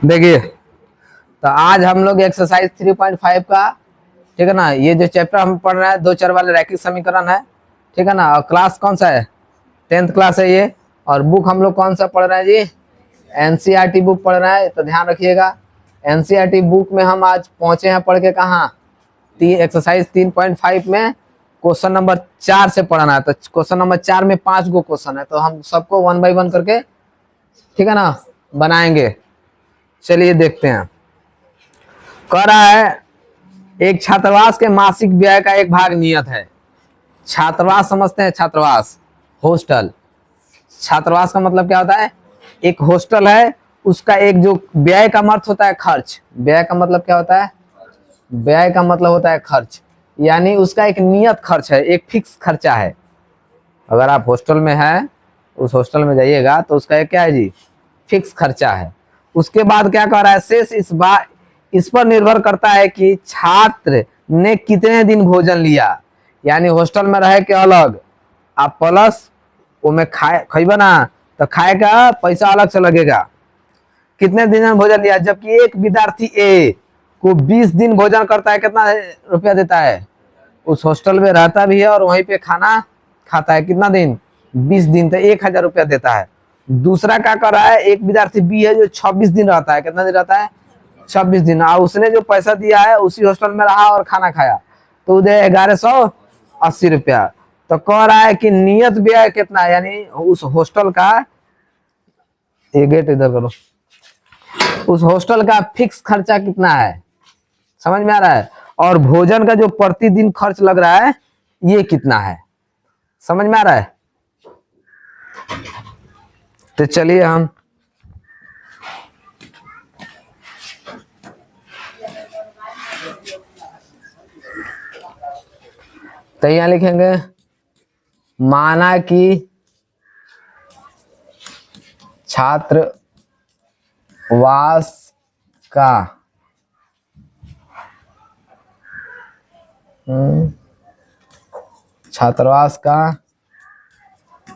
देखिए, तो आज हम लोग एक्सरसाइज 3.5 का, ठीक है ना, ये जो चैप्टर हम पढ़ रहे हैं दो चर वाले रैखिक समीकरण है, ठीक है ना। और क्लास कौन सा है? 10th क्लास है ये। और बुक हम लोग कौन सा पढ़ रहे हैं जी? एनसीईआरटी बुक पढ़ रहे हैं। तो ध्यान रखिएगा, एनसीईआरटी बुक में हम आज पहुंचे हैं पढ़ के कहाँ? एक्सरसाइज 3.5 में क्वेश्चन नंबर 4 से पढ़ना है। तो क्वेश्चन नंबर 4 में 5 गो क्वेश्चन है, तो हम सबको 1 बाय 1 करके, ठीक है ना, बनाएंगे। चलिए देखते हैं। कह रहा है एक छात्रावास के मासिक व्यय का एक भाग नियत है। छात्रावास समझते हैं? छात्रावास, हॉस्टल। छात्रावास का मतलब क्या होता है? एक हॉस्टल है, उसका एक जो व्यय का मतलब होता है खर्च। व्यय का मतलब क्या होता है? व्यय का मतलब होता है खर्च, यानी उसका एक नियत खर्च है, एक फिक्स खर्चा है। अगर आप हॉस्टल में हैं, उस हॉस्टल में जाइएगा तो उसका एक क्या है जी? फिक्स खर्चा है। उसके बाद क्या कह रहा है? शेष इस पर निर्भर करता है कि छात्र ने कितने दिन भोजन लिया। यानी हॉस्टल में रहे के अलग, आप प्लस में खाइबा ना, तो खाए का पैसा अलग से लगेगा। कितने दिन में भोजन लिया, जबकि एक विद्यार्थी ए को 20 दिन भोजन करता है, कितना रुपया देता है? उस हॉस्टल में रहता भी है और वहीं पे खाना खाता है। कितना दिन? 20 दिन, तो 1000 रुपया देता है। दूसरा क्या कर रहा है? एक विद्यार्थी बी है जो 26 दिन रहता है। कितना दिन रहता है? 26 दिन। और उसने जो पैसा दिया है उसी हॉस्टल में रहा और खाना खाया, तो उधर 1180 रुपया। तो कह रहा है कि नियत व्यय कितना है, यानी उस हॉस्टल का, ये गेट इधर करो, उस हॉस्टल का फिक्स खर्चा कितना है? समझ में आ रहा है? और भोजन का जो प्रतिदिन खर्च लग रहा है ये कितना है? समझ में आ रहा है? तो चलिए हम तो यहां लिखेंगे, माना कि छात्रावास का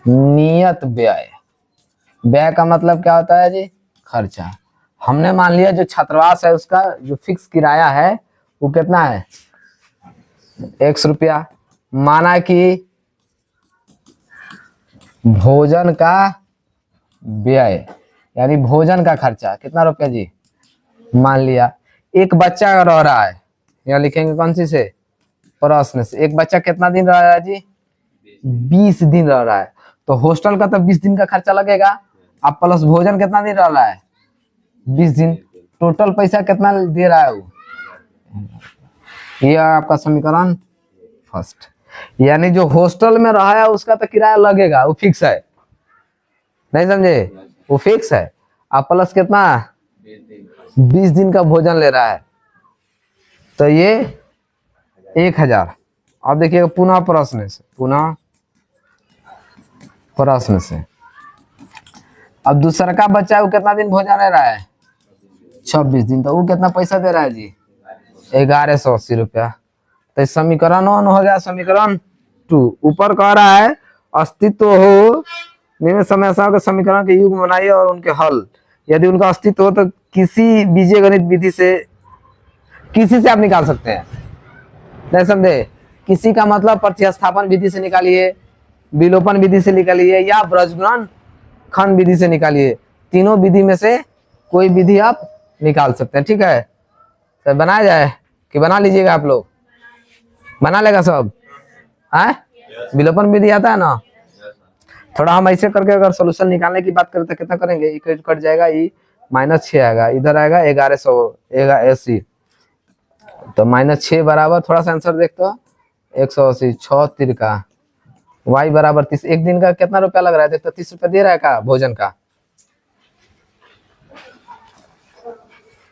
नियत व्यय। व्यय का मतलब क्या होता है जी? खर्चा। हमने मान लिया जो छात्रावास है उसका जो फिक्स किराया है वो कितना है? 100 रुपया। माना कि भोजन का व्यय, यानी भोजन का खर्चा कितना रुपया जी? मान लिया एक बच्चा रह रहा है, यहाँ लिखेंगे कौन सी से? प्रश्न से। एक बच्चा कितना दिन रह रहा है जी? 20 दिन रह रहा है। तो हॉस्टल का तो 20 दिन का खर्चा लगेगा, अब प्लस भोजन कितना दिन रह रहा है? 20 दिन। टोटल पैसा कितना दे रहा है वो? ये आपका समीकरण फर्स्ट। यानी जो हॉस्टल में रहा है उसका तो किराया लगेगा, वो फिक्स है। नहीं समझे? वो फिक्स है। अब प्लस कितना? 20 दिन का भोजन ले रहा है, तो ये 1000। अब देखिएगा पुनः प्रश्न से, अब दूसरा का बच्चा है वो कितना दिन भोजन ले रहा है? 26 दिन। तो वो कितना पैसा दे रहा है जी? 1180 रुपया। तो समीकरण 1 हो गया। समीकरण 2 ऊपर कह रहा है अस्तित्व हो निम्न समस्याओं के समीकरण के युग्म बनाइए और उनके हल। यदि उनका अस्तित्व हो तो किसी बीजगणित विधि से, किसी से आप निकाल सकते हैं। नहीं समझे? किसी का मतलब प्रतिस्थापन विधि से निकालिए, विलोपन विधि से निकालिए, या ब्रजगुणन खंड विधि से निकालिए। तीनों विधि में से कोई विधि आप निकाल सकते हैं। ठीक है, तो बनाया जाए कि बना लीजिएगा? आप लोग बना लेगा सब? है विलोपन विधि आता है ना? थोड़ा हम ऐसे करके अगर सोल्यूशन निकालने की बात करें तो कितना करेंगे? कट जाएगा, ये -6 आएगा, इधर आएगा 1180, तो -6 बराबर, थोड़ा सा आंसर देख तो, 180, 6 तिरका, y बराबर 30। एक दिन का कितना रुपया लग रहा है? देखो 30 रुपया दे रहा है का भोजन का?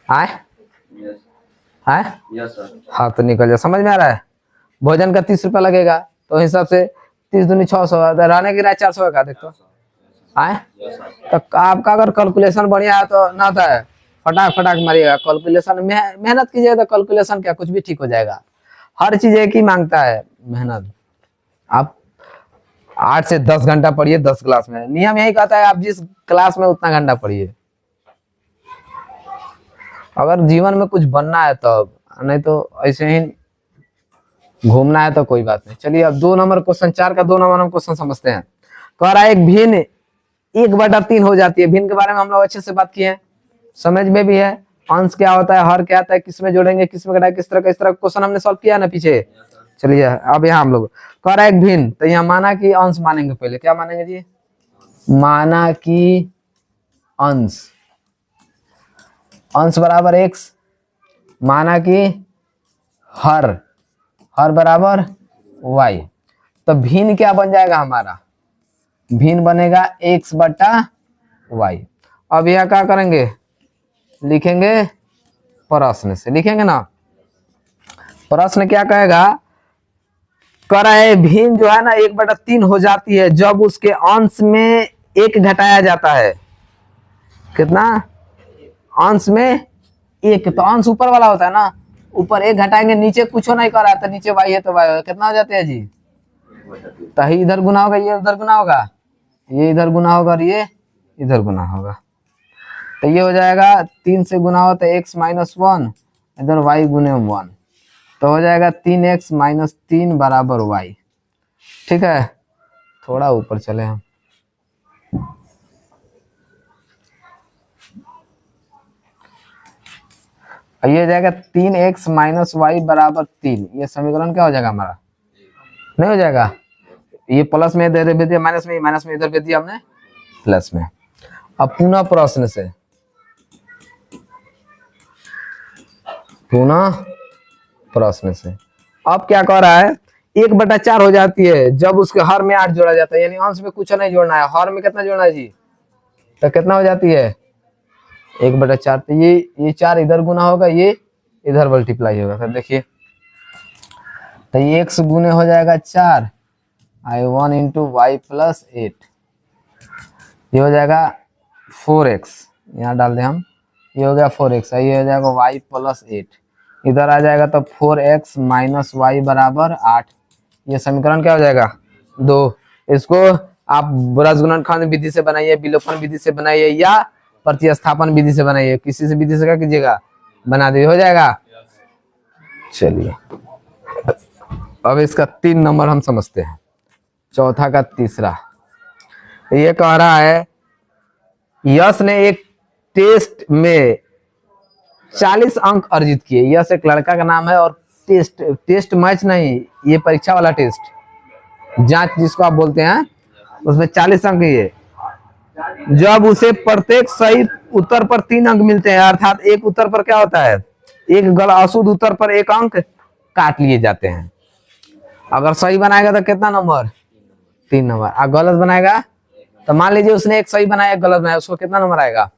आए हाँ, तो निकल जाए। समझ में आ रहा है? भोजन का 30 रुपया लगेगा, तो हिसाब से 30 दूनी 600, रहने की 400 का। देखो आए, तो आपका अगर कैलकुलेशन बढ़िया है तो ना था, फटाक मारिएगा कैलकुलेशन। मेहनत कीजिएगा तो कैलकुलेशन क्या कुछ भी ठीक हो जाएगा। हर चीज एक ही मांगता है मेहनत। आप 8 से 10 घंटा पढ़िए 10 क्लास में, नियम यही कहता है आप जिस क्लास में उतना घंटा पढ़िए। अगर जीवन में कुछ बनना है तब, नहीं तो ऐसे ही घूमना है तो कोई बात नहीं। चलिए अब 2 नंबर क्वेश्चन, 4 का 2 नंबर हम क्वेश्चन समझते हैं। कह रहा है एक भिन्न 1/3 हो जाती है। भिन्न के बारे में हम लोग अच्छे से बात किए हैं, समझ में भी है। अंश क्या होता है, हर क्या आता है, किस में जोड़ेंगे, किस में घटाए, किस तरह का, इस तरह का क्वेश्चन हमने सॉल्व किया ना पीछे। चलिए अब यहाँ हम लोग कह रहा है एक भिन्न, तो यहाँ माना कि अंश मानेंगे। पहले क्या मानेंगे जी, माना कि अंश, अंश बराबर x, माना कि हर, हर बराबर y। तो भिन्न क्या बन जाएगा हमारा, भिन्न बनेगा x/y। अब यह क्या करेंगे, लिखेंगे प्रश्न से, लिखेंगे ना। प्रश्न क्या कहेगा, कह रहा है भिन्न जो है ना 1/3 हो जाती है जब उसके अंश में 1 घटाया जाता है। कितना, अंश में 1, तो अंश ऊपर वाला होता है ना, ऊपर 1 घटाएंगे, नीचे कुछ नहीं कर रहा है, तो नीचे y है तो y होगा। कितना हो जाते हैं जी, तो ही इधर गुना होगा, ये उधर गुना होगा, ये इधर गुना होगा और ये इधर गुना होगा। तो ये हो जाएगा 3 से गुना हो तो x - 1, इधर y गुने 1, तो हो जाएगा 3x - 3 बराबर y। ठीक है, थोड़ा ऊपर चले हम। ये हो जाएगा 3x - y बराबर 3। ये समीकरण क्या हो जाएगा हमारा, नहीं हो जाएगा, ये प्लस में इधर भेज दिया, माइनस में इधर भेज दिया हमने प्लस में। अब पुनः प्रश्न से, पुनः प्रश्न से अब क्या कह रहा है, 1/4 हो जाती है जब उसके हर में 8 जोड़ा जाता है, यानी अंश में कुछ नहीं जोड़ना है, हर में कितना जोड़ना है जी, तो कितना हो जाती है 1/4। तो ये 4 इधर गुना होगा, ये इधर मल्टीप्लाई होगा। फिर देखिए, तो ये x गुने हो जाएगा 4, I1 × y + 8, ये हो जाएगा 4x, यहाँ डाल दें हम, ये हो गया 4x, ये हो जाएगा y + 8, इधर आ जाएगा तो 4x - y बराबर 8। ये समीकरण क्या हो जाएगा 2। इसको आप ब्रज गुणनखंड विधि से बनाइए, विलोपन विधि से बनाइए, या प्रतिस्थापन विधि से बनाइए, किसी से विधि से क्या कीजिएगा, बना दीजिए, हो जाएगा। चलिए अब इसका 3 नंबर हम समझते हैं, चौथा का तीसरा। ये कह रहा है यश ने एक टेस्ट में 40 अंक अर्जित किए। यश एक लड़का का नाम है, और टेस्ट मैच नहीं, ये परीक्षा वाला टेस्ट, जांच जिसको आप बोलते हैं, उसमें 40 अंक ये। जब उसे प्रत्येक सही उत्तर पर 3 अंक मिलते हैं, अर्थात एक उत्तर पर क्या होता है, एक अशुद्ध उत्तर पर 1 अंक काट लिए जाते हैं। अगर सही बनाएगा तो कितना नंबर, 3 नंबर। और गलत बनाएगा तो मान लीजिए उसने एक सही बनाया, एक गलत बनाया, उसको कितना नंबर आएगा,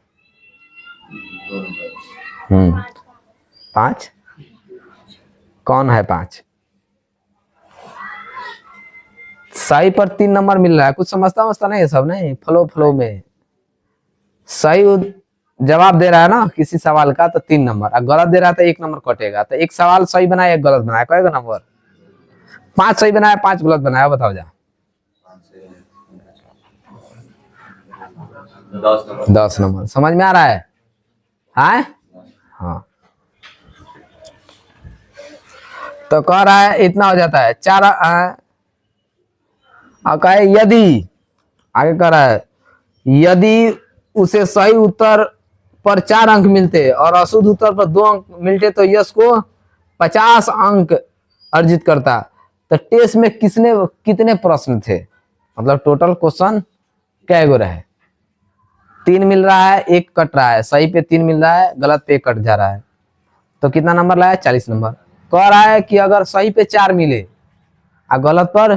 5। कौन है 5, सही पर 3 नंबर मिल रहा है, कुछ समझता नहीं है सब, नहीं फ्लो में सही जवाब दे रहा है ना किसी सवाल का तो 3 नंबर, और गलत दे रहा है तो 1 नंबर कटेगा। तो एक सवाल सही बनाया, एक गलत बनाया, कहेगा नंबर, 5 सही बनाया, 5 गलत बनाया, बताओ जा, 10 नंबर। समझ में आ रहा है, हाँ। तो कह रहा है इतना हो जाता है 4। कहे यदि, आगे कह रहा है यदि उसे सही उत्तर पर 4 अंक मिलते और अशुद्ध उत्तर पर 2 अंक मिलते तो यश को 50 अंक अर्जित करता। तो टेस्ट में कितने प्रश्न थे, मतलब टोटल क्वेश्चन क्या गो रहे, 3 मिल रहा है, 1 कट रहा है, सही पे 3 मिल रहा है, गलत पे 1 कट जा रहा है, तो कितना नंबर लाया, 40 नंबर। कह रहा है कि अगर सही पे 4 मिले और गलत पर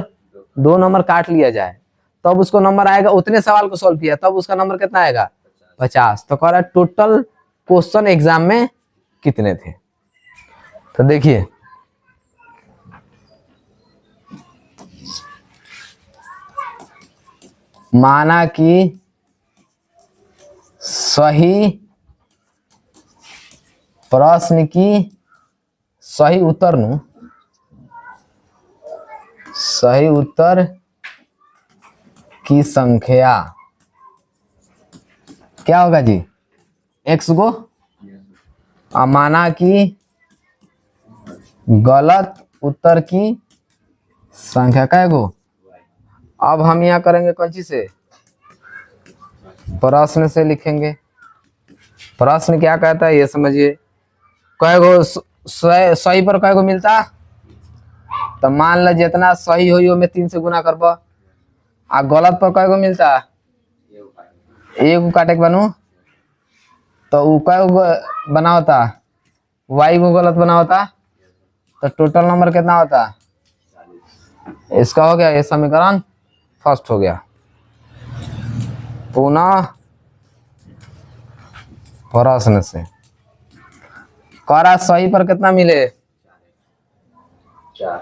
2 नंबर काट लिया जाए, तब उसको नंबर आएगा, उतने सवाल को सॉल्व किया तब उसका नंबर कितना आएगा, 50। तो कह रहा है टोटल क्वेश्चन एग्जाम में कितने थे। तो देखिए माना कि सही प्रश्न की सही उत्तर नु, सही उत्तर की संख्या क्या होगा जी, x गो माना कि गलत उत्तर की संख्या का गो। अब हम यहाँ करेंगे कौन सी से, प्रश्न से लिखेंगे। प्रश्न क्या कहता है ये समझिए। कै गो सही पर कै गो मिलता, तो मान लो जितना सही हो में 3 से गुना करब। आ गलत पर कै गो मिलता, एगो काटे के बनू, तो उ कै गो बना होता, वाई गो गलत बना होता, तो टोटल नंबर कितना होता। इसका हो गया ये समीकरण फर्स्ट हो गया। पुनः प्रश्न से करा सही पर कितना मिले, 4।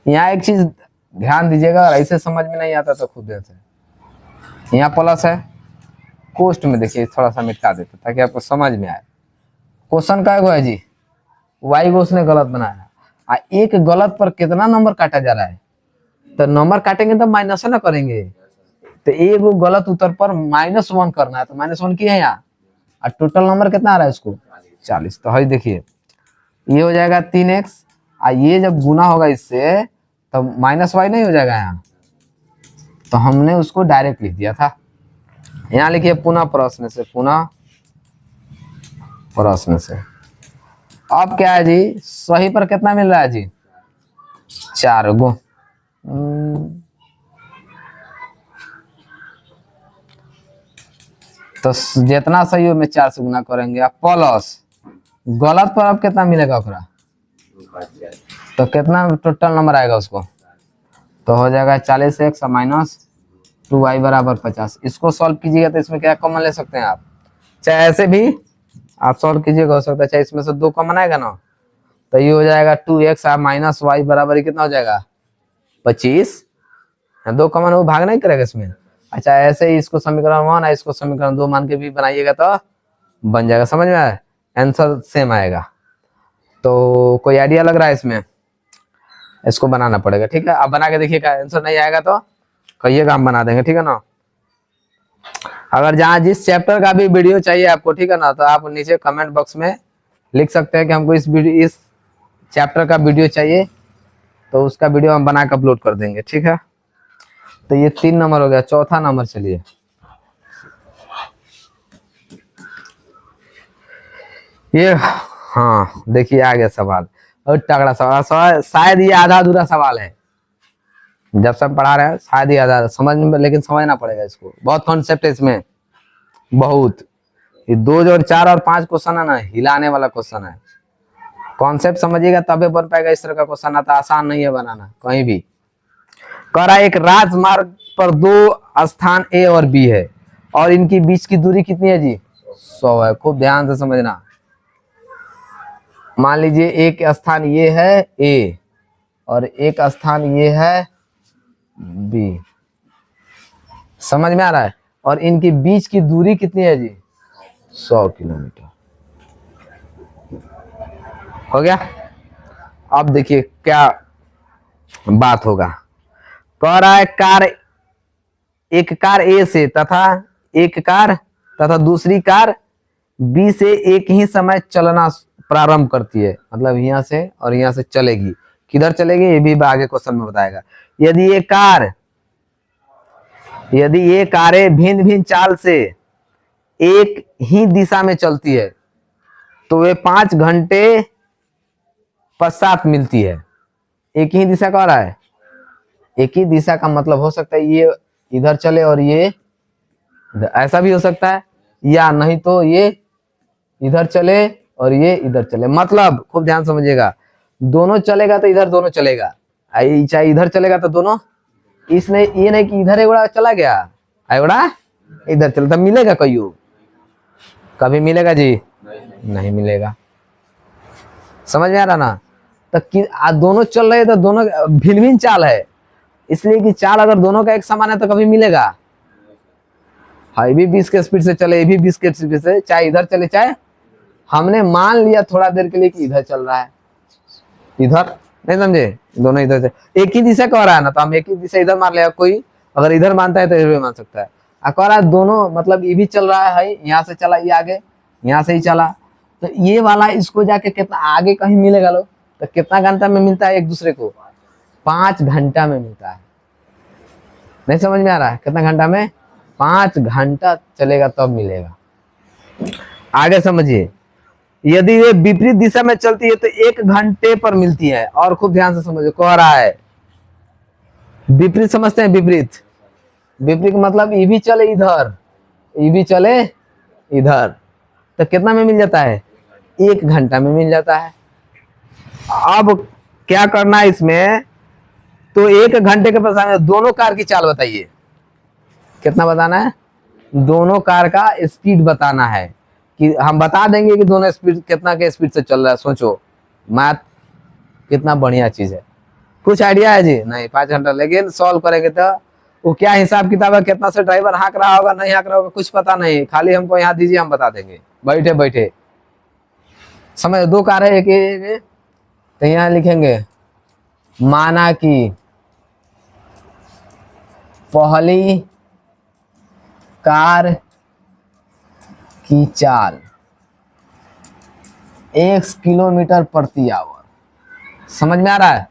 यहाँ एक चीज ध्यान दीजिएगा, अगर ऐसे समझ में नहीं आता तो खुद से यहाँ प्लस है, कोष्ट में देखिए थोड़ा सा मिटा देते ताकि आपको समझ में आए। क्वेश्चन का है जी, वाई को उसने गलत बनाया, एक गलत पर कितना नंबर काटा जा रहा है, तो नंबर काटेंगे तो माइनस ना करेंगे, तो एक गलत उत्तर पर -1 करना है, तो -1 की है यहाँ, और टोटल नंबर कितना आ रहा है इसको 40। तो है देखिए ये हो जाएगा 3x, ये जब गुना होगा इससे तो -y नहीं हो जाएगा यहाँ, तो हमने उसको डायरेक्ट लिख दिया था। यहाँ लिखिए पुनः प्रश्न से, पुनः प्रश्न से। अब क्या है जी, सही पर कितना मिल रहा है जी, 4 गो। तो जितना सही हो में 4 से गुना करेंगे, अब प्लस गलत पर अब कितना मिलेगा ओकरा, तो कितना टोटल नंबर आएगा उसको, तो हो जाएगा 40x -2y बराबर 50। इसको सॉल्व कीजिएगा तो इसमें क्या कॉमन ले सकते हैं आप, चाहे ऐसे भी आप सॉल्व कीजिएगा, हो सकता है चाहे इसमें से 2 कॉमन आएगा ना, तो ये हो जाएगा 2x -y बराबर कितना हो जाएगा 25। 2 कॉमन वो भाग नहीं करेगा इसमें। अच्छा ऐसे ही इसको समीकरण 1 है, इसको समीकरण 2 मान के भी बनाइएगा तो बन जाएगा, समझ में आया, आंसर सेम आएगा। तो कोई आइडिया लग रहा है इसमें, इसको बनाना पड़ेगा, ठीक है। अब बना के देखिएगा, आंसर नहीं आएगा तो कहिएगा, हम बना देंगे, ठीक है ना। अगर जहाँ जिस चैप्टर का भी वीडियो चाहिए आपको, ठीक है ना, तो आप नीचे कमेंट बॉक्स में लिख सकते हैं कि हमको इस चैप्टर का वीडियो चाहिए, तो उसका वीडियो हम बना के अपलोड कर देंगे, ठीक है। तो ये 3 नंबर हो गया। चौथा नंबर चलिए, ये हाँ देखिए आ गया सवाल, और तगड़ा सवाल, शायद ये आधा अधूरा सवाल है, जब सब पढ़ा रहे हैं शायद ही आधा समझ में, लेकिन समझना पड़ेगा इसको, बहुत कॉन्सेप्ट है इसमें बहुत। ये 2 और 4 और 5 क्वेश्चन है ना, हिलाने वाला क्वेश्चन है, कॉन्सेप्ट समझिएगा तबे बन पाएगा इस तरह का क्वेश्चन, आता आसान नहीं है बनाना कहीं भी। कह रहा है एक राजमार्ग पर 2 स्थान ए और बी है, और इनकी बीच की दूरी कितनी है जी, 100 है। खूब ध्यान से समझना, मान लीजिए एक स्थान ये है ए और एक स्थान ये है बी, समझ में आ रहा है, और इनके बीच की दूरी कितनी है जी, 100 किलोमीटर। हो गया। अब देखिए क्या बात होगा, कह रहा है एक कार ए से तथा दूसरी कार बी से एक ही समय चलना प्रारंभ करती है, मतलब यहाँ से और यहाँ से चलेगी, किधर चलेगी ये भी आगे क्वेश्चन में बताएगा। यदि ये कारें भिन्न भिन्न चाल से एक ही दिशा में चलती है तो वे 5 घंटे पश्चात मिलती है। एक ही दिशा कह रहा है, एक ही दिशा का मतलब हो सकता है ये इधर चले और ये ऐसा भी हो सकता है, या नहीं तो ये इधर चले और ये इधर चले। मतलब खूब ध्यान समझिएगा, दोनों चलेगा तो इधर दोनों चलेगा, चाहे इधर चलेगा तो दोनों, इसने ये नहीं कि इधर एगोड़ा चला गया एगोड़ा इधर चला, तब मिलेगा कभी मिलेगा जी, नहीं मिलेगा। समझ में आ रहा ना। तो दोनों चल रहे तो दोनों भिन्न भिन्न चाल है, इसलिए कि चाल अगर दोनों का एक समान है तो कभी मिलेगा। हाँ ये भी 20 के स्पीड से चले, ये भी 20 के स्पीड से, चाहे इधर चले चाहे, हमने मान लिया थोड़ा देर के लिए कि इधर चल रहा है, इधर नहीं समझे, दोनों इधर से एक ही दिशा कह रहा है ना, तो हम एक ही दिशा इधर मान लिया, कोई अगर इधर मानता है तो इधर भी मान सकता है। कह रहा है दोनों मतलब ये भी चल रहा है, यहाँ से चला ये आगे, यहाँ से ही चला, तो ये वाला इसको जाके कितना आगे कहीं मिलेगा लोग, तो कितना घंटा में मिलता है एक दूसरे को, 5 घंटा में मिलता है। नहीं समझ में आ रहा है, कितना घंटा में, 5 घंटा चलेगा तब मिलेगा। आगे समझिए, यदि ये विपरीत दिशा में चलती है तो 1 घंटे पर मिलती है। और खूब ध्यान से समझिए, कह रहा है विपरीत, समझते हैं विपरीत, विपरीत मतलब ये भी चले इधर, ये भी चले इधर, तो कितना में मिल जाता है, 1 घंटा में मिल जाता है। अब क्या करना है इसमें, तो 1 घंटे के पश्चात दोनों कार की चाल बताइए, कितना बताना है, दोनों कार का स्पीड बताना है। कि हम बता देंगे कि दोनों स्पीड कितना के स्पीड से चल रहा है। सोचो, मैथ कितना बढ़िया चीज है। कुछ आइडिया है जी? नहीं, 5 घंटा, लेकिन सॉल्व करेंगे तो वो क्या हिसाब किताब है, कितना से ड्राइवर हाँक रहा होगा, नहीं हाँक रहा होगा, कुछ पता नहीं, खाली हमको यहाँ दीजिए, हम बता देंगे बैठे बैठे। समझ, 2 कार है, एक तो यहाँ लिखेंगे, माना कि पहली कार की चाल 1 किलोमीटर प्रति आवर। समझ में आ रहा है?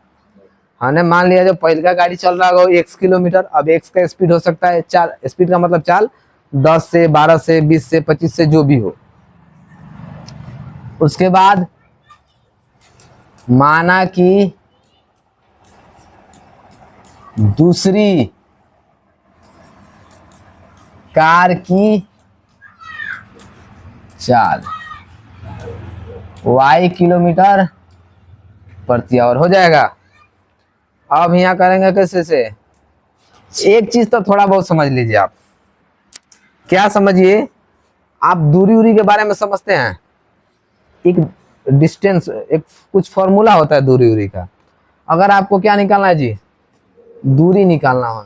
हमने मान लिया जो पहले का गाड़ी चल रहा होगा 1 किलोमीटर, अब x का स्पीड हो सकता है, चाल स्पीड का मतलब चाल 10 से 12 से 20 से 25 से जो भी हो। उसके बाद माना कि दूसरी कार की चाल y किलोमीटर प्रति आवर हो जाएगा। अब यहाँ करेंगे कैसे से, एक चीज तो थोड़ा बहुत समझ लीजिए आप। क्या समझिए, आप दूरी उरी के बारे में समझते हैं, एक डिस्टेंस, एक कुछ फॉर्मूला होता है दूरी उरी का। अगर आपको क्या निकालना है जी, दूरी निकालना हो,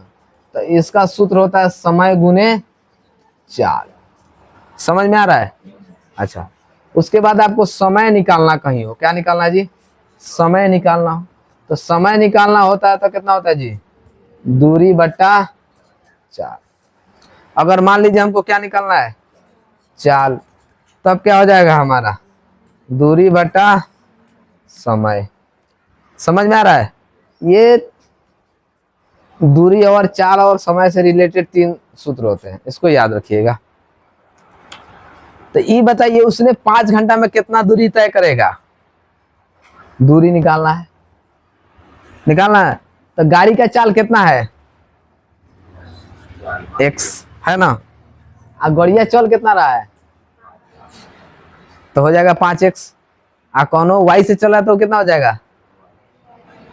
तो इसका सूत्र होता है समय गुने चाल। समझ में आ रहा है? अच्छा, उसके बाद आपको समय निकालना कहीं हो, क्या निकालना है जी, समय निकालना हो, तो समय निकालना होता है तो कितना होता है जी, दूरी बट्टा चाल। अगर मान लीजिए हमको क्या निकालना है, चाल, तब क्या हो जाएगा हमारा, दूरी बट्टा समय। समझ में आ रहा है? ये दूरी और चाल और समय से रिलेटेड 3 सूत्र होते हैं, इसको याद रखिएगा। तो ये बताइए, उसने 5 घंटा में कितना दूरी तय करेगा, दूरी निकालना है, निकालना है। तो गाड़ी का चाल कितना है, x है ना, और गड़िया चल कितना रहा है, तो हो जाएगा 5x। आ कौनो y से चला तो कितना हो जाएगा,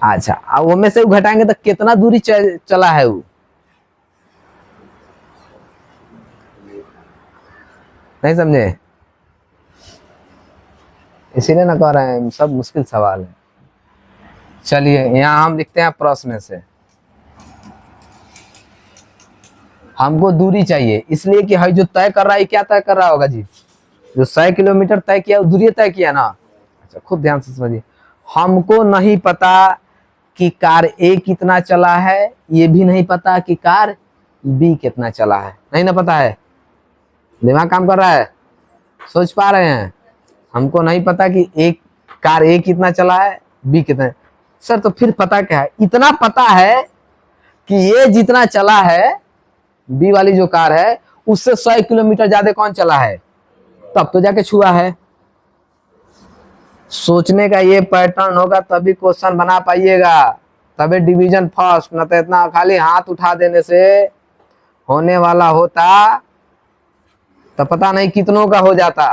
अच्छा, अब वो में से घटाएंगे तो कितना दूरी चला है वो, नहीं समझे? इसीलिए ना कह रहे हैं, सब मुश्किल सवाल है। चलिए यहाँ हम लिखते हैं प्रश्न से, हमको दूरी चाहिए, इसलिए कि है जो तय कर रहा है, क्या तय कर रहा होगा जी, जो 100 किलोमीटर तय किया वो दूरी तय किया ना। अच्छा, खूब ध्यान से समझिए, हमको नहीं पता कि कार ए कितना चला है, ये भी नहीं पता कि कार बी कितना चला है, नहीं ना पता है। दिमाग काम कर रहा है, सोच पा रहे हैं? हमको नहीं पता कि एक कार ए कितना चला है, बी कितना है। सर तो फिर पता क्या है, इतना पता है कि ये जितना चला है, बी वाली जो कार है उससे 100 किलोमीटर ज्यादा कौन चला है, तब तो जाके छुआ है। सोचने का ये पैटर्न होगा तभी क्वेश्चन बना पाइएगा, तभी डिवीजन फर्स्ट, न तो इतना खाली हाथ उठा देने से होने वाला होता तो पता नहीं कितनों का हो जाता।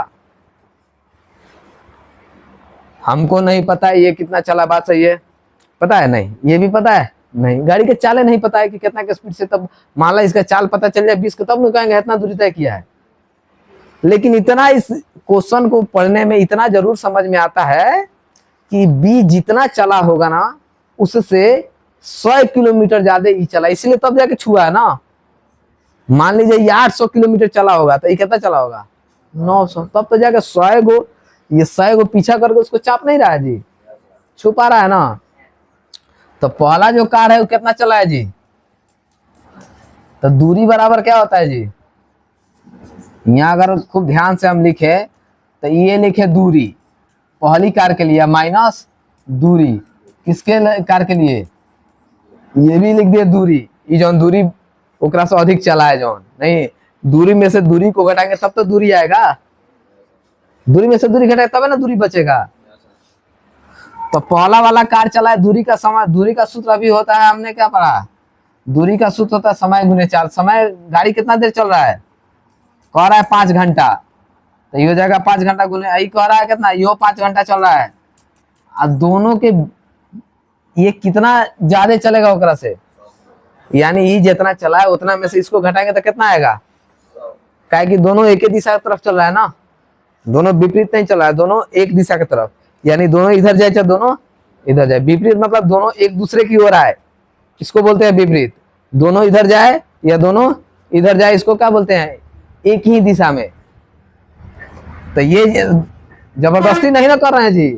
हमको नहीं पता है ये कितना चला, बात सही है, पता है नहीं, ये भी पता है नहीं, गाड़ी के चाले नहीं पता है कि कितना के स्पीड से, तब मान ला इसका चाल पता चल जाए 20 का, तब न कहेंगे इतना दूरी तय किया है। लेकिन इतना इस क्वेश्चन को पढ़ने में इतना जरूर समझ में आता है कि बी जितना चला होगा ना उससे 100 किलोमीटर ज्यादा ही चला, इसलिए तब जाके छुआ है ना। मान लीजिए ये 800 किलोमीटर चला होगा तो ये कितना चला होगा, 900, तब तो जाके 100 गो, ये 100 गो पीछा करके उसको चाप नहीं रहा है जी, छुपा रहा है ना। तो पहला जो कार है वो कितना चला है जी, तो दूरी बराबर क्या होता है जी, यहाँ अगर खूब ध्यान से हम लिखे तो ये लिखे दूरी पहली कार के लिए माइनस दूरी किसके कार के लिए, ये भी लिख दिए दूरी, ये जौन दूरी ओकरा से अधिक चला है जौन नहीं, दूरी में से दूरी को घटाएंगे तब तो दूरी आएगा, दूरी में से दूरी घटाए तब है ना दूरी बचेगा। तो पहला वाला कार चला है दूरी का समय, दूरी का सूत्र अभी होता है हमने क्या पढ़ा, दूरी का सूत्र होता है समय गुने 4। समय गाड़ी कितना देर चल रहा है, कह रहा है 5 घंटा, तो ये हो जाएगा 5 घंटा गुने यही कह रहा है कितना, यो 5 घंटा चल रहा है। और दोनों के ये कितना ज्यादा चलेगा ओकरा से, यानी ये जितना चला है उतना में से इसको घटाएंगे तो कितना आएगा, क्या कि दोनों एक ही दिशा की तरफ चल रहा है ना, दोनों विपरीत नहीं चल रहा है, दोनों एक दिशा की तरफ, यानी दोनों इधर जाए चाहे दोनों इधर जाए। विपरीत मतलब दोनों एक दूसरे की ओर आए, इसको बोलते हैं विपरीत। दोनों इधर जाए या दोनों इधर जाए, इसको क्या बोलते हैं, एक ही दिशा में। तो ये जबरदस्ती नहीं ना कर रहे हैं जी,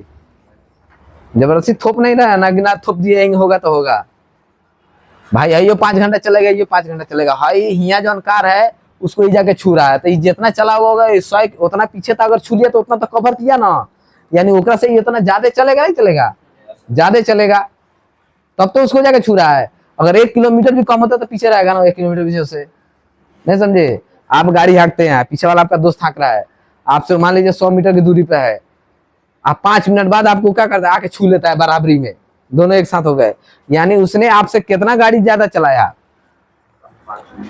जबरदस्ती थोप नहीं रहा है ना कि ना थोप दिए होगा तो होगा भाई, ये 5 घंटा चलेगा, ये 5 घंटा चलेगा। हाई हिया जो कार है उसको ही जाके छू रहा है, तो जितना चला हुआ होगा 100 उतना पीछे तक अगर छू लिया तो उतना तो कवर किया ना, यानी ओकरा से इतना ज्यादा चलेगा नहीं चलेगा, ज्यादा चलेगा तब तो उसको जाके छू रहा है। अगर 1 किलोमीटर भी कम होता तो पीछे रहेगा ना 1 किलोमीटर पीछे से, नहीं समझे। आप गाड़ी हाँकते हैं, पीछे वाला आपका दोस्त हाँक रहा है, आपसे मान लीजिए 100 मीटर की दूरी पे है, आप 5 मिनट बाद आपको क्या करता है, आके छू लेता है बराबरी में, दोनों एक साथ हो गए, यानी उसने आपसे कितना गाड़ी ज्यादा चलाया,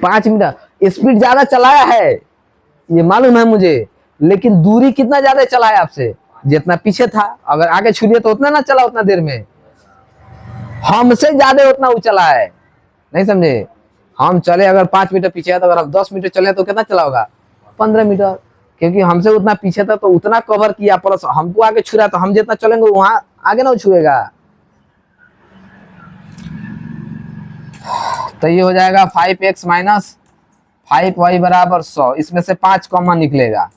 5 मिनट स्पीड ज्यादा चलाया है, ये मालूम है मुझे, लेकिन दूरी कितना ज्यादा चलाया आपसे, जितना पीछे था। अगर आगे छू लिया तो उतना ना चला, उतना देर में हमसे ज्यादा उतना वो चला है, नहीं समझे। हम चले अगर 5 मीटर पीछे है, तो अगर हम 10 मीटर चले तो कितना चला होगा, 15 मीटर, क्योंकि हमसे उतना पीछे था तो उतना कवर किया, प्लस हमको आगे छुरा, तो हम जितना चलेंगे वहां आगे ना छुएगा। तो ये हो जाएगा 5x माइनस 5y बराबर 100, इसमें से 5 कॉमन निकलेगा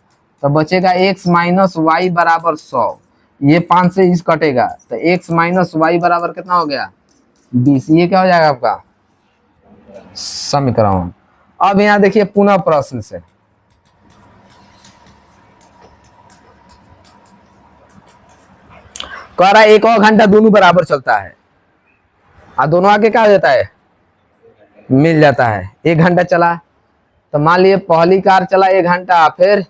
तो बचेगा x माइनस वाई बराबर 100, ये 5 से इस कटेगा तो x माइनस वाई बराबर कितना हो गया 20। ये क्या हो जाएगा आपका समीकरण। अब यहाँ देखिए पुनः प्रश्न से, कह रहा है 1 और घंटा दोनों बराबर चलता है, और दोनों आगे क्या हो जाता है मिल जाता है। 1 घंटा चला तो मान लिए पहली कार चला 1 घंटा, फिर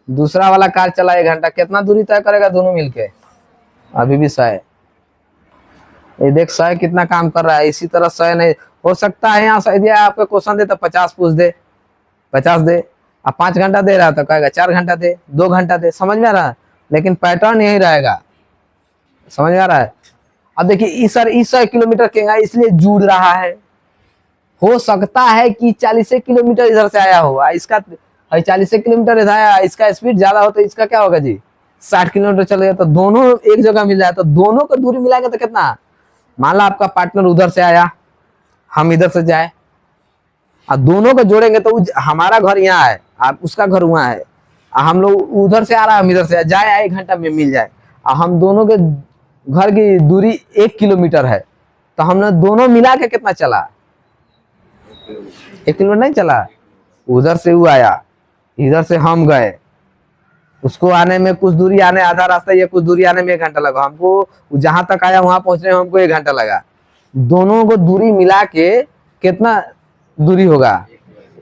दूसरा वाला कार चला 1 घंटा, कितना दूरी तय करेगा दोनों मिलके, अभी भी 100 है। ये देख 100 कितना काम कर रहा है, इसी तरह 100 नहीं हो सकता है। यहाँ शायद आपका क्वेश्चन दे तो 50 पूछ दे, 50 दे, अब 5 घंटा दे रहा तो कहेगा 4 घंटा दे, 2 घंटा दे, समझ में आ रहा है, लेकिन पैटर्न यही रहेगा, समझ में आ रहा है। अब देखिए इस 100 किलोमीटर केगा इसलिए जुड़ रहा है, हो सकता है कि 40 किलोमीटर इधर से आया हो, इसका 40 किलोमीटर इधर आया, इसका स्पीड ज्यादा हो तो इसका क्या होगा जी 60 किलोमीटर चलेगा, तो दोनों एक जगह मिल जाए, तो दोनों को दूरी मिलाएंगे तो कितना, मान लो आपका पार्टनर उधर से आया, हम इधर से जाए, और दोनों को जोड़ेंगे तो हमारा घर यहाँ है, आप उसका घर वहां है, हम लोग उधर से आ रहा है, हम इधर से जाए 1 घंटा में मिल जाए, और हम दोनों के घर की दूरी 1 किलोमीटर है, तो हमने दोनों मिला के कितना चला 1 किलोमीटर नहीं चला। उधर से वो आया, इधर से हम गए, उसको आने में कुछ दूरी, आने आधा रास्ता, या कुछ दूरी आने में 1 घंटा लगा, हमको जहां तक आया वहां पहुंचने में हमको 1 घंटा लगा। दोनों को दूरी मिला के कितना दूरी होगा,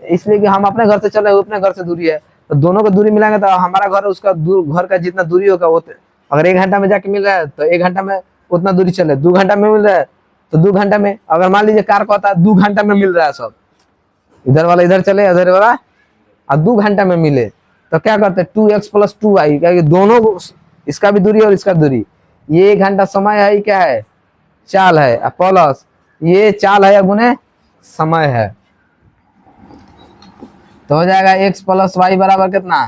इसलिए कि हम अपने घर से चले, अपने घर से दूरी है, तो दोनों को दूरी मिलाएंगे तो हमारा घर उसका घर का जितना दूरी होगा वो, अगर 1 घंटा में जाके मिल रहा है तो 1 घंटा में उतना दूरी चले, 2 घंटा में मिल रहा है तो 2 घंटा में, अगर मान लीजिए कार को आता है 2 घंटा में मिल रहा है, सब इधर वाला इधर चले, इधर वाला और 2 घंटा में मिले, तो क्या करते हैं 2x + 2y, क्या दोनों इसका भी दूरी और इसका दूरी, ये 1 घंटा समय है, क्या है चाल है, प्लस ये चाल है गुने समय है, तो हो जाएगा x + y बराबर कितना,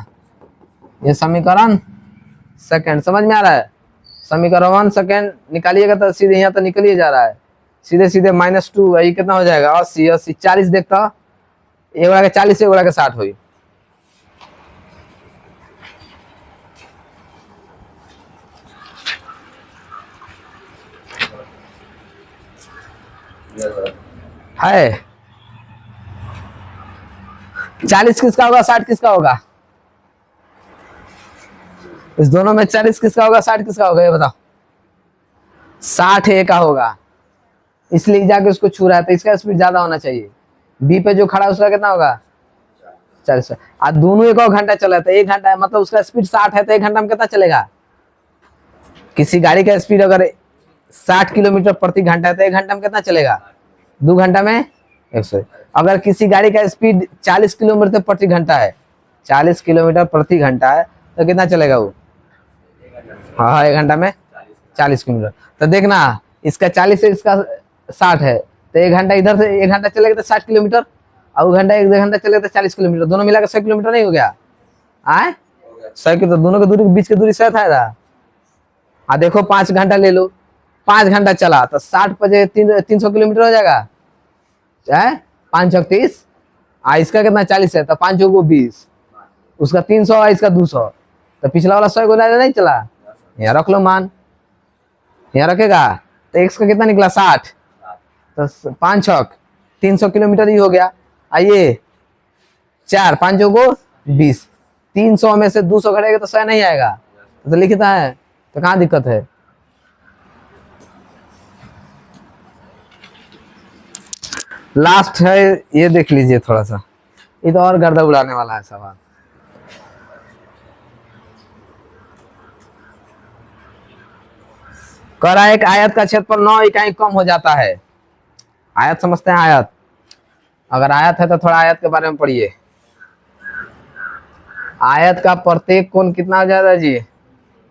ये समीकरण सेकंड, समझ में आ रहा है। समीकरण 1 सेकंड निकालिएगा तो सीधे यहाँ तो निकलिए जा रहा है, सीधे सीधे -2, ये कितना हो जाएगा 80, 80 40 देखता, एक बड़ा के 40 एक बड़ा के 60 हुई, है 40 किसका होगा 60 किसका होगा, इस दोनों में 40 किसका होगा, 60 किसका होगा, ये बताओ। 60 ए का होगा, इसलिए जाके उसको छू रहा है, तो इसका स्पीड ज्यादा होना चाहिए। बी पे जो खड़ा है उसका कितना होगा, 40। आज दोनों एक और घंटा चला था, 1 घंटा है, मतलब उसका स्पीड 60 है, तो 1 घंटा में कितना चलेगा। किसी गाड़ी का स्पीड अगर 60 किलोमीटर प्रति घंटा है तो 1 घंटा में कितना चलेगा, 2 घंटा में 100। अगर किसी गाड़ी का स्पीड 40 किलोमीटर प्रति घंटा है, 40 किलोमीटर प्रति घंटा है, तो कितना चलेगा वो, हाँ 1 घंटा में 40 किलोमीटर। तो देखना इसका 40 है, इसका 60 है, तो 1 घंटा इधर से 1 घंटा चलेगा तो 60 किलोमीटर, और घंटा 1 घंटा चलेगा तो 40 किलोमीटर, दोनों मिलाकर 100 किलोमीटर नहीं हो गया, आए 100 किलोमीटर, दोनों की दूरी बीच की दूरी 100 था। देखो 5 घंटा ले लो, 5 घंटा चला तो 60 बजे 300 किलोमीटर हो जाएगा, 5 चौक 30, इसका कितना 40 है, तो 5 चौक 20, उसका 300 है, इसका 200, तो पिछला वाला 100 को नहीं चला, यहाँ रख लो मान, यहाँ रखेगा, तो x का कितना निकला 60, तो 5 चौक 300 किलोमीटर ही हो गया। आइए 4 5 चौक 20, 300 में से 200 घटेगा तो 100 नहीं आएगा, तो लिखता है, तो कहाँ दिक्कत है। लास्ट है, ये देख लीजिए थोड़ा सा, ये तो और गर्दा उड़ाने वाला है सवाल। कह रहा है एक आयत का क्षेत्रफल 9 इकाई कम हो जाता है। आयत समझते हैं, आयत, अगर आयत है तो थोड़ा आयत के बारे में पढ़िए। आयत का प्रत्येक कोण कितना हो जाता है जी,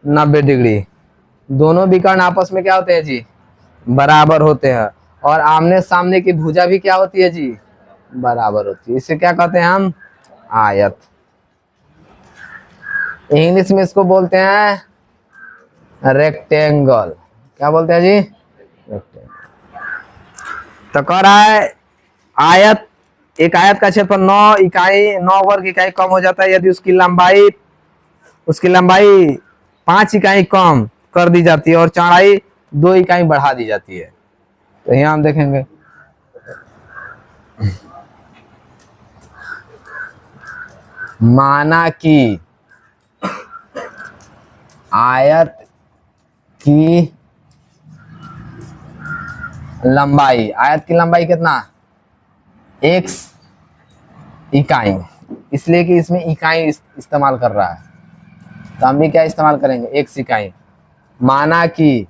90 डिग्री। दोनों विकर्ण आपस में क्या होते हैं जी, बराबर होते हैं, और आमने सामने की भुजा भी क्या होती है जी, बराबर होती है। इसे क्या कहते हैं हम, आयत। इंग्लिश में इसको बोलते हैं रेक्टेंगल। क्या बोलते हैं जी, रेक्टेंगल। तो कह रहा है आयत, एक आयत का क्षेत्रफल 9 वर्ग इकाई कम हो जाता है यदि उसकी लंबाई 5 इकाई कम कर दी जाती है और चौड़ाई 2 इकाई बढ़ा दी जाती है। तो यहाँ हम देखेंगे, माना कि आयत की लंबाई कितना, x इकाई, इसलिए कि इसमें इकाई इस्तेमाल कर रहा है, तो हम भी क्या इस्तेमाल करेंगे, x इकाई। माना कि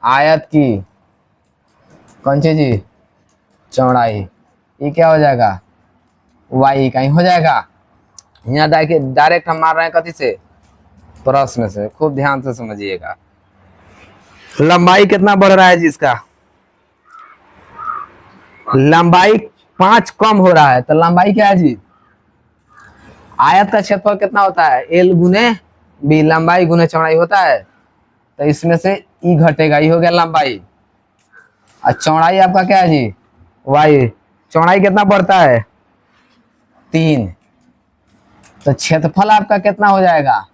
आयत की कौन सी जी, चौड़ाई, ये क्या हो जाएगा, y इकाई हो जाएगा। यहाँ डायरेक्ट हम मार रहे हैं कथी से, प्रश्न से, खूब ध्यान से समझिएगा। लंबाई कितना बढ़ रहा है जी, इसका लंबाई 5 कम हो रहा है, तो लंबाई क्या है जी, आयत का क्षेत्रफल कितना होता है, L गुने B, लंबाई गुने चौड़ाई होता है, तो इसमें से E घटेगा, ये हो गया लंबाई। और चौड़ाई आपका क्या है जी, Y, चौड़ाई कितना बढ़ता है, 3, तो क्षेत्रफल आपका कितना हो जाएगा,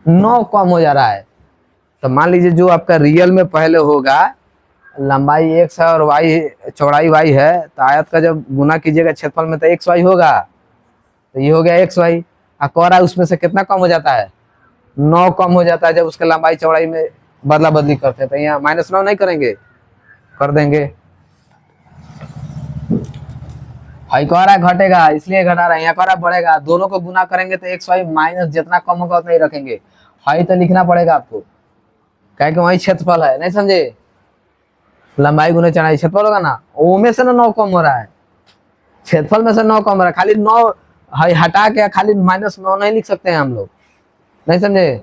9 कम हो जा रहा है। तो मान लीजिए जो आपका रियल में पहले होगा, लंबाई x है और y चौड़ाई y है, तो आयत का जब गुना कीजिएगा क्षेत्रफल में तो xy होगा, तो ये हो गया xy। कह रहा है उसमें से कितना कम हो जाता है, 9 कम हो जाता है जब उसके लंबाई चौड़ाई में बदला बदली करते हैं। तो यहाँ -9 नहीं करेंगे, कर देंगे। हाई कह रहा है घटेगा, इसलिए घटा रहा है, यहाँ कह रहा है बढ़ेगा, दोनों को गुना करेंगे तो xy माइनस जितना कम होगा उतना ही रखेंगे। हाई तो लिखना पड़ेगा आपको, क्या कि वही क्षेत्रफल है, नहीं समझे, लंबाई गुना चौड़ाई क्षेत्रफल होगा ना, वो में से 9 कम हो रहा है, क्षेत्रफल में से 9 कम हो रहा है, खाली 9 हटा के खाली -9 नहीं लिख सकते हैं हम लोग, नहीं समझे।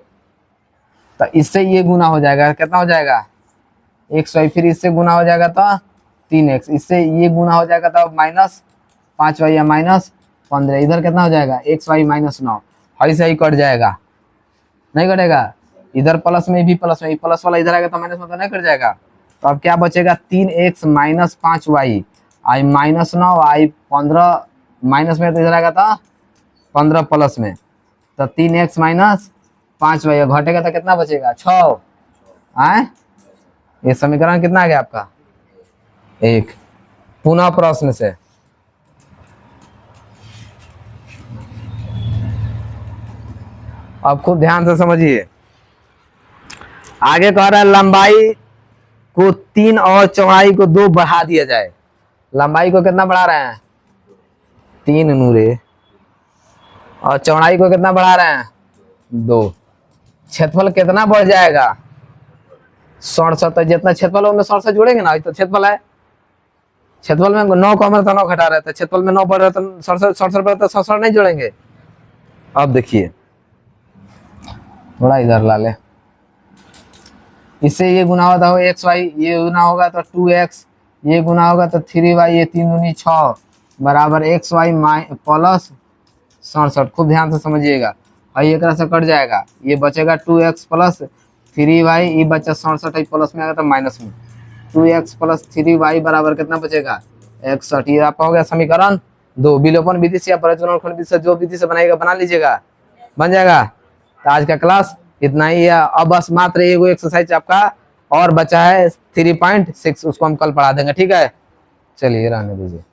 तो इससे ये गुना हो जाएगा, कितना हो जाएगा, xy, फिर इससे गुना हो जाएगा तो 3x, इससे ये गुना हो जाएगा तो -5y या -15, इधर कितना हो जाएगा, xy -9, हाई से ही कट जाएगा, नहीं कटेगा, इधर प्लस में भी प्लस में, प्लस वाला इधर आएगा तो माइनस में तो नहीं कट जाएगा। तो अब क्या बचेगा, 3x - 5y, आई -9, आई 15, माइनस में तो इधर आएगा था 15 प्लस में, तो 3x - 5y, घटेगा तो कितना बचेगा, 6। आए, ये समीकरण कितना आ गया आपका, 1। पुनः प्रश्न से, अब खूब ध्यान से समझिए। आगे कह रहा है लंबाई को 3 और चौड़ाई को 2 बढ़ा दिया जाए। लंबाई को कितना बढ़ा रहे हैं? 3 नूरे, और चौड़ाई को कितना बढ़ा रहे हैं? 2। क्षेत्रफल कितना बढ़ जाएगा? 67। तो जितना क्षेत्रफल है उनमें 67 जोड़ेंगे ना, तो क्षेत्रफल है, क्षेत्रफल में 9 कॉमन था, 9 घटा रहे थे, क्षेत्रफल में 9 बढ़ रहे तो 67 बढ़ रहे तो 67 नहीं जोड़ेंगे। अब देखिए थोड़ा इधर ला ले, इससे ये गुना होता हो एक्स वाई, ये गुना होगा तो 2x, ये गुना होगा तो 3y, ये 3 दूनी 6 बराबर एक्स वाई प्लस 67। खूब ध्यान से समझिएगा। और ये से कट जाएगा, ये बचेगा 2x प्लस 3y, ये बचा 67, प्लस में आएगा तो माइनस में 2x प्लस 3y बराबर कितना बचेगा? 61। ये आपका हो गया समीकरण 2। विलोपन विधि से या प्रजनन विधि से जो विधि से बनाएगा बना लीजिएगा, बन जाएगा। तो आज का क्लास इतना ही है। अब बस मात्र एगो एक्सरसाइज आपका और बचा है 3.6, उसको हम कल पढ़ा देंगे, ठीक है। चलिए रहने दीजिए।